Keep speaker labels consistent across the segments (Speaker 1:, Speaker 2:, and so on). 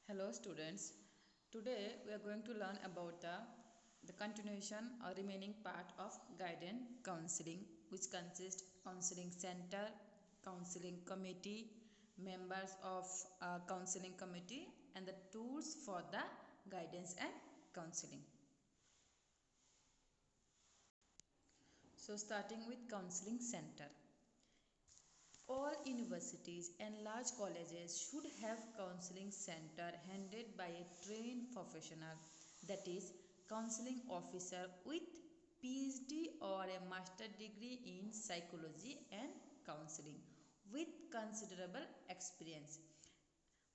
Speaker 1: Hello students, today we are going to learn about the continuation or remaining part of guidance counseling, which consists counseling center, counseling committee, members of counseling committee and the tools for the guidance and counseling. So starting with counseling center. All universities and large colleges should have counseling center handled by a trained professional, that is counseling officer with PhD or a master degree in psychology and counseling with considerable experience.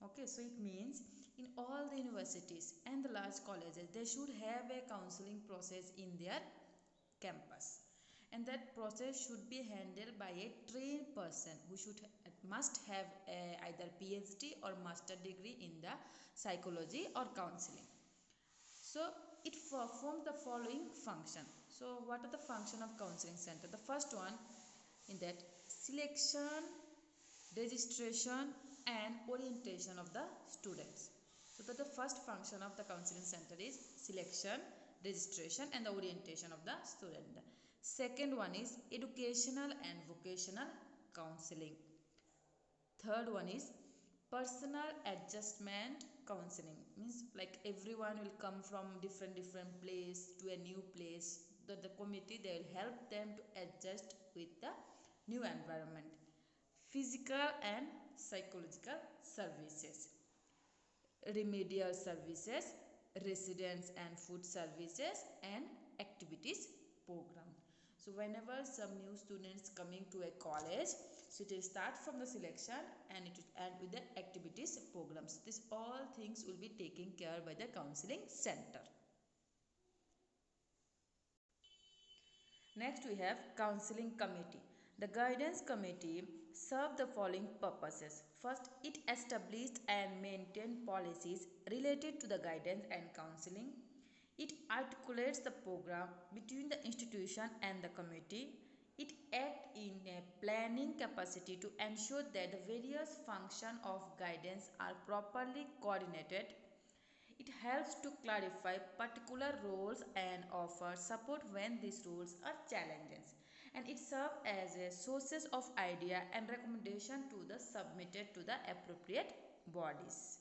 Speaker 1: Okay, so it means in all the universities and the large colleges they should have a counseling process in their campus, and that process should be handled by a trained person who must have either PhD or master degree in the psychology or counseling. So it performs the following function. So what are the function of counseling center? The first one in that selection, registration and orientation of the students. So that the first function of the counseling center is selection, registration and the orientation of the student. Second one is educational and vocational counseling. Third one is personal adjustment counseling, means like everyone will come from different place to a new place. The committee they will help them to adjust with the new environment. Physical and psychological services, remedial services, residence and food services and activities program. So whenever some new students coming to a college, so it will start from the selection and it will end with the activities programs. This all things will be taken care by the counseling center. Next we have counseling committee. The guidance committee serve the following purposes. First, it established and maintained policies related to the guidance and counseling. It articulates the program between the institution and the committee. It acts in a planning capacity to ensure that the various functions of guidance are properly coordinated. It helps to clarify particular roles and offer support when these roles are challenges. And it serves as a sources of idea and recommendation to the submitted to the appropriate bodies.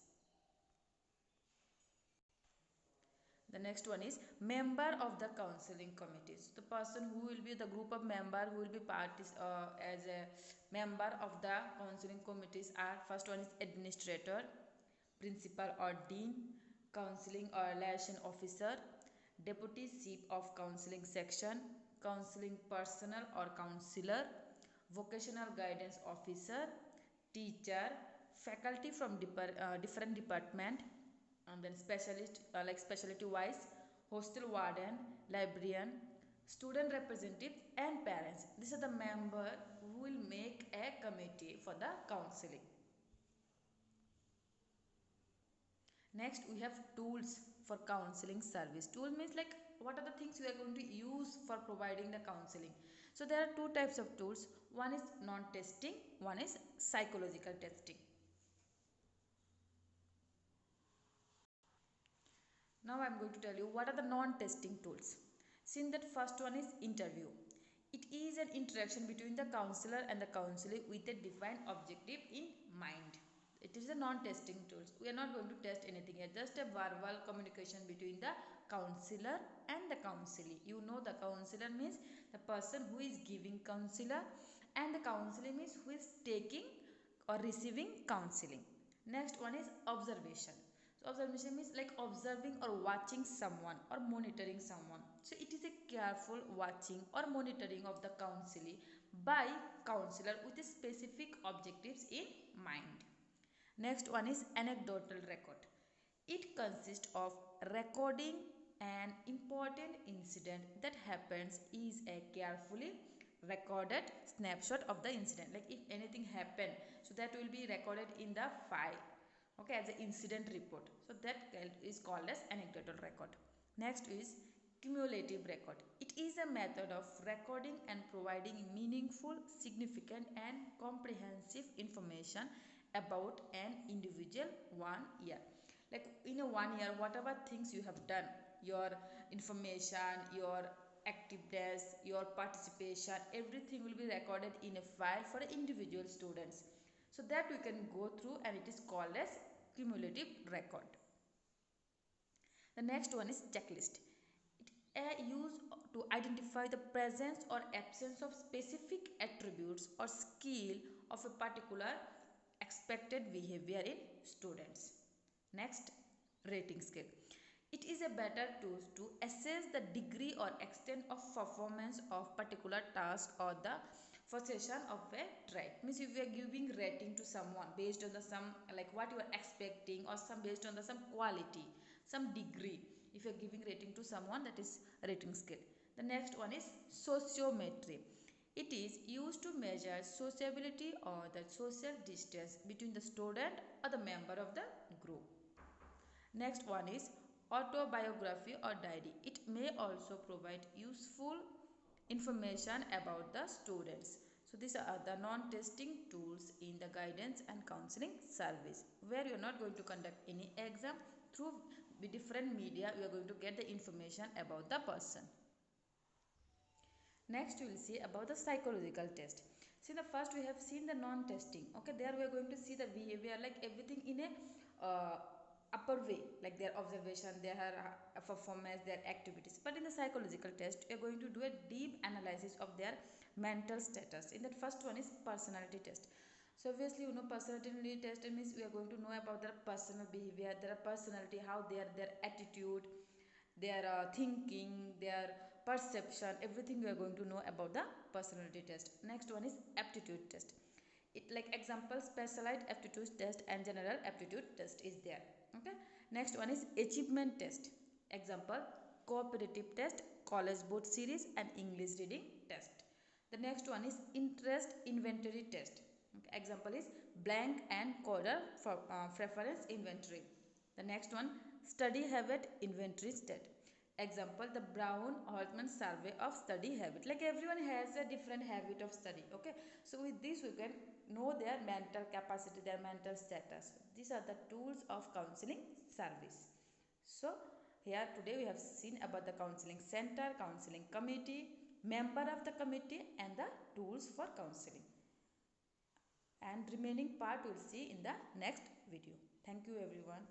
Speaker 1: The next one is member of the counseling committees. The person who will be the group of member who will be as a member of the counseling committees are: first one is administrator, principal or dean, counseling or liaison officer, deputy chief of counseling section, counseling personnel or counselor, vocational guidance officer, teacher, faculty from different department, and then specialist like specialty wise, hostel warden, librarian, student representative and parents. These are the member who will make a committee for the counseling. Next we have tools for counseling service. Tool means like what are the things we are going to use for providing the counseling. So there are two types of tools. One is non-testing, one is psychological testing. Now I am going to tell you what are the non-testing tools. Since that first one is interview. It is an interaction between the counselor and the counselee with a defined objective in mind. It is a non-testing tools. We are not going to test anything here. Just a verbal communication between the counselor and the counselee. You know the counselor means the person who is giving counselor, and the counselee means who is taking or receiving counseling. Next one is observation. So observation means like observing or watching someone or monitoring someone. So it is a careful watching or monitoring of the counselee by counselor with a specific objectives in mind. Next one is anecdotal record. It consists of recording an important incident that happens is a carefully recorded snapshot of the incident. Like if anything happened, so that will be recorded in the file, okay, as an incident report. So that is called as anecdotal record. Next is cumulative record. It is a method of recording and providing meaningful, significant and comprehensive information about an individual 1 year. like in a 1 year whatever things you have done, your information, your activeness, your participation, everything will be recorded in a file for individual students, so that we can go through, and it is called as cumulative record. The next one is checklist. It used to identify the presence or absence of specific attributes or skill of a particular expected behavior in students. Next, rating scale. It is a better tool to assess the degree or extent of performance of particular task or the possession of a trait. Means if you are giving rating to someone based on the some like what you are expecting, or some based on the some quality, some degree. If you are giving rating to someone, that is rating scale. The next one is sociometry. It is used to measure sociability or the social distance between the student or the member of the group. Next one is autobiography or diary. It may also provide useful information about the students. So these are the non-testing tools in the guidance and counseling service, where you are not going to conduct any exam. Through different media you are going to get the information about the person. Next you will see about the psychological test. See, the first we have seen the non-testing. Okay, there we are going to see the behavior, like everything in a upper way, like their observation, their performance, their activities. But in the psychological test we are going to do a deep analysis of their mental status. In that first one is personality test. So obviously you know personality test means we are going to know about their personal behavior, their personality, how their attitude, their thinking, their perception, everything we are going to know about the personality test. Next one is aptitude test. It like example specialized aptitude test and general aptitude test is there. Okay. Next one is achievement test. Example cooperative test, college board series and English reading test. The next one is interest inventory test. Okay. Example is blank and coder for preference inventory. The next one study habit inventory test. Example the Brown-Holtman survey of study habit. Like everyone has a different habit of study. Okay, so with this we can know their mental capacity, their mental status. These are the tools of counseling service. So here today we have seen about the counseling center, counseling committee, member of the committee and the tools for counseling. And remaining part we will see in the next video. Thank you everyone.